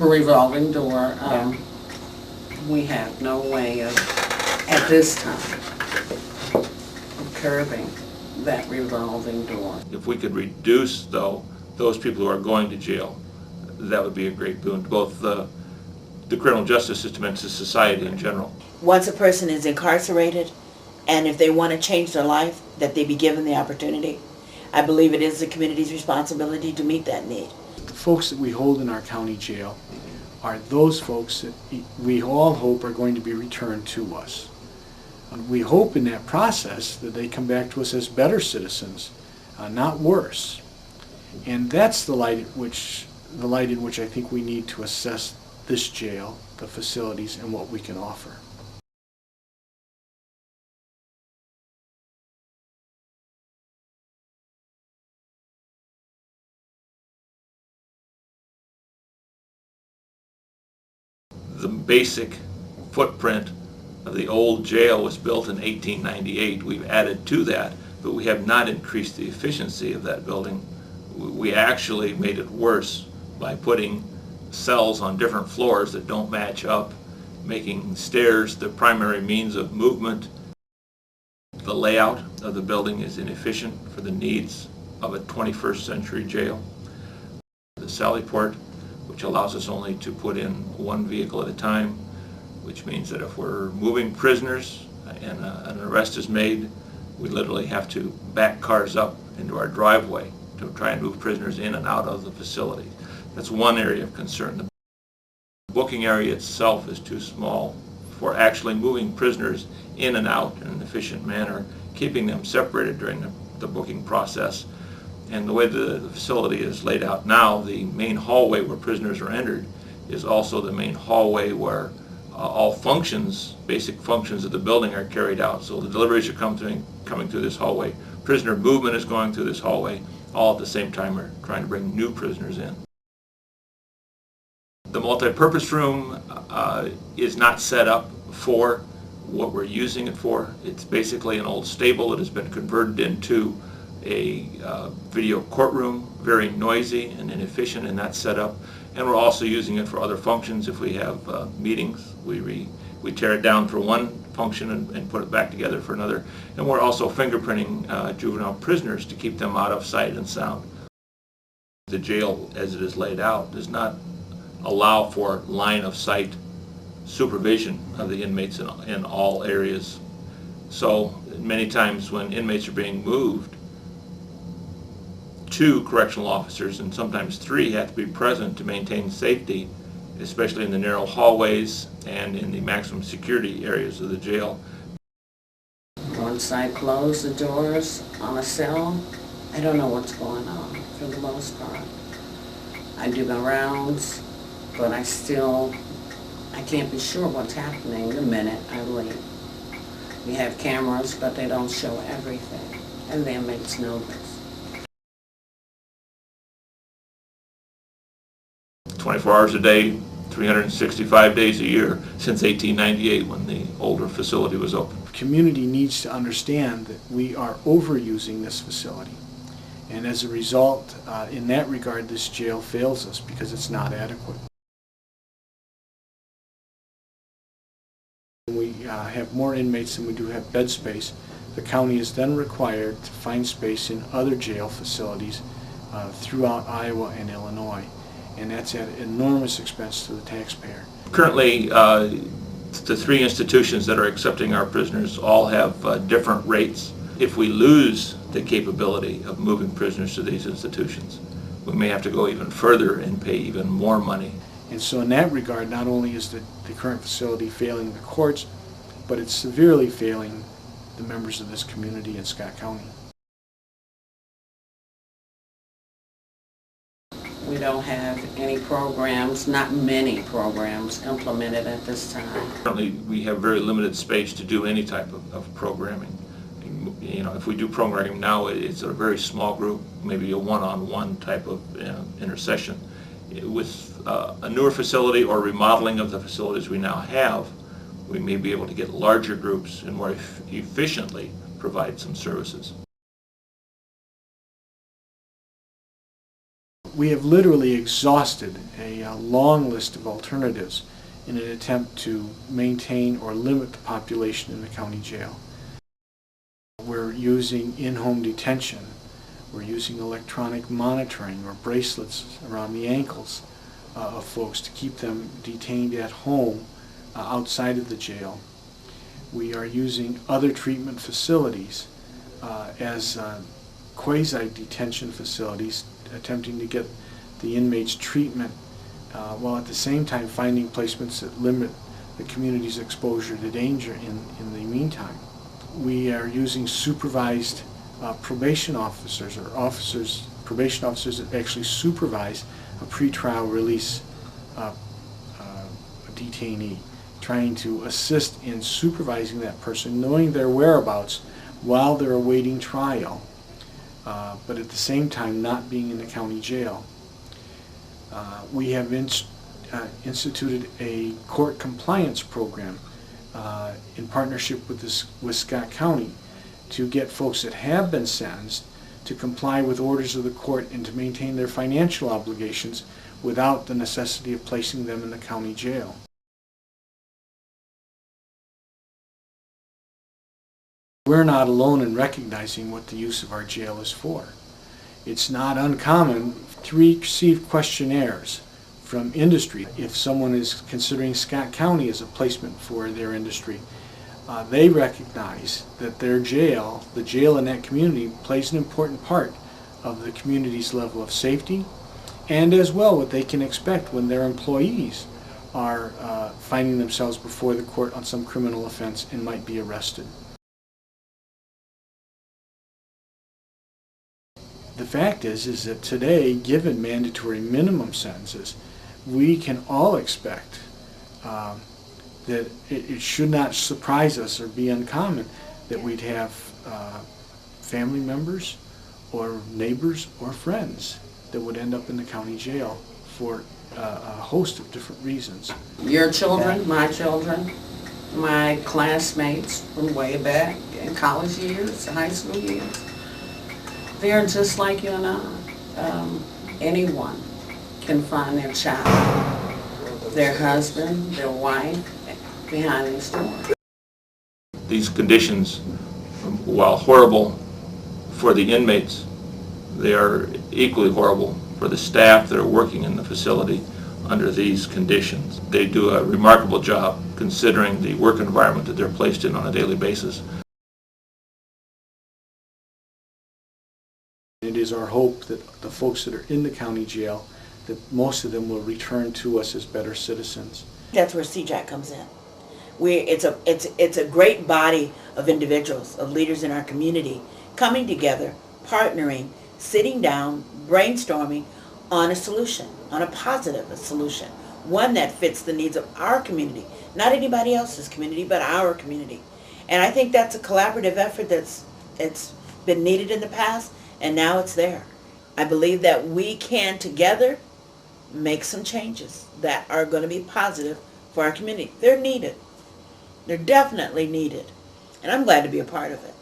revolving door. We have no way of, at this time, of curbing that revolving door. If we could reduce, though, those people who are going to jail, that would be a great boon to both the criminal justice system and to society in general. Once a person is incarcerated, and if they want to change their life, that they be given the opportunity. I believe it is the community's responsibility to meet that need. The folks that we hold in our county jail are those folks that we all hope are going to be returned to us. We hope in that process that they come back to us as better citizens, not worse. And that's the light in which I think we need to assess this jail, the facilities, and what we can offer. The basic footprint of the old jail was built in 1898. We've added to that, but we have not increased the efficiency of that building. We actually made it worse by putting cells on different floors that don't match up, making stairs the primary means of movement. The layout of the building is inefficient for the needs of a 21st century jail. The sally port, which allows us only to put in one vehicle at a time, which means that if we're moving prisoners and an arrest is made, we literally have to back cars up into our driveway to try and move prisoners in and out of the facility. That's one area of concern. The booking area itself is too small for actually moving prisoners in and out in an efficient manner, keeping them separated during the booking process. And the way the facility is laid out now, the main hallway where prisoners are entered is also the main hallway where all functions, basic functions of the building are carried out. So the deliveries are coming through this hallway. Prisoner movement is going through this hallway. All at the same time are trying to bring new prisoners in. The multi-purpose room is not set up for what we're using it for. It's basically an old stable that has been converted into a video courtroom, very noisy and inefficient in that setup. And we're also using it for other functions. If we have meetings, we tear it down for one function and put it back together for another. And we're also fingerprinting juvenile prisoners to keep them out of sight and sound. The jail, as it is laid out, does not allow for line of sight supervision of the inmates in all areas. So many times when inmates are being moved, 2 correctional officers and sometimes 3 have to be present to maintain safety, especially in the narrow hallways and in the maximum security areas of the jail. Once I close the doors on a cell, I don't know what's going on for the most part. I do my rounds, but I can't be sure what's happening the minute I leave. We have cameras, but they don't show everything, and the inmates know this. 24 hours a day, 365 days a year since 1898 when the older facility was open. The community needs to understand that we are overusing this facility. And as a result, in that regard, this jail fails us because it's not adequate. When we have more inmates than we do have bed space, the county is then required to find space in other jail facilities throughout Iowa and Illinois. And that's at enormous expense to the taxpayer. Currently, the 3 institutions that are accepting our prisoners all have different rates. If we lose the capability of moving prisoners to these institutions, we may have to go even further and pay even more money. And so in that regard, not only is the current facility failing the courts, but it's severely failing the members of this community in Scott County. We don't have any programs, not many programs, implemented at this time. Currently, we have very limited space to do any type of programming. You know, if we do programming now, it's a very small group, maybe a one-on-one type of intercession. With a newer facility or remodeling of the facilities we now have, we may be able to get larger groups and more efficiently provide some services. We have literally exhausted a long list of alternatives in an attempt to maintain or limit the population in the county jail. We're using in-home detention. We're using electronic monitoring or bracelets around the ankles of folks to keep them detained at home outside of the jail. We are using other treatment facilities as quasi-detention facilities, attempting to get the inmates treatment while at the same time finding placements that limit the community's exposure to danger in the meantime. We are using supervised probation officers, or probation officers that actually supervise a pretrial release detainee, trying to assist in supervising that person, knowing their whereabouts while they're awaiting trial, but at the same time not being in the county jail. We have instituted a court compliance program in partnership with Scott County to get folks that have been sentenced to comply with orders of the court and to maintain their financial obligations without the necessity of placing them in the county jail. We're not alone in recognizing what the use of our jail is for. It's not uncommon to receive questionnaires from industry. If someone is considering Scott County as a placement for their industry, they recognize that their jail, the jail in that community, plays an important part of the community's level of safety, and as well what they can expect when their employees are finding themselves before the court on some criminal offense and might be arrested. The fact is that today, given mandatory minimum sentences, we can all expect that it should not surprise us or be uncommon that we'd have family members or neighbors or friends that would end up in the county jail for a host of different reasons. Your children, my children, my classmates from way back in college years, high school years, they're just like you and I. Anyone can find their child, their husband, their wife behind these doors. These conditions, while horrible for the inmates, they are equally horrible for the staff that are working in the facility under these conditions. They do a remarkable job considering the work environment that they're placed in on a daily basis. It is our hope that the folks that are in the county jail, that most of them will return to us as better citizens. That's where CJAC comes in. It's a great body of individuals, of leaders in our community, coming together, partnering, sitting down, brainstorming on a solution, on a positive solution, one that fits the needs of our community, not anybody else's community, but our community. And I think that's a collaborative effort it's been needed in the past, and now it's there. I believe that we can together make some changes that are going to be positive for our community. They're needed. They're definitely needed. And I'm glad to be a part of it.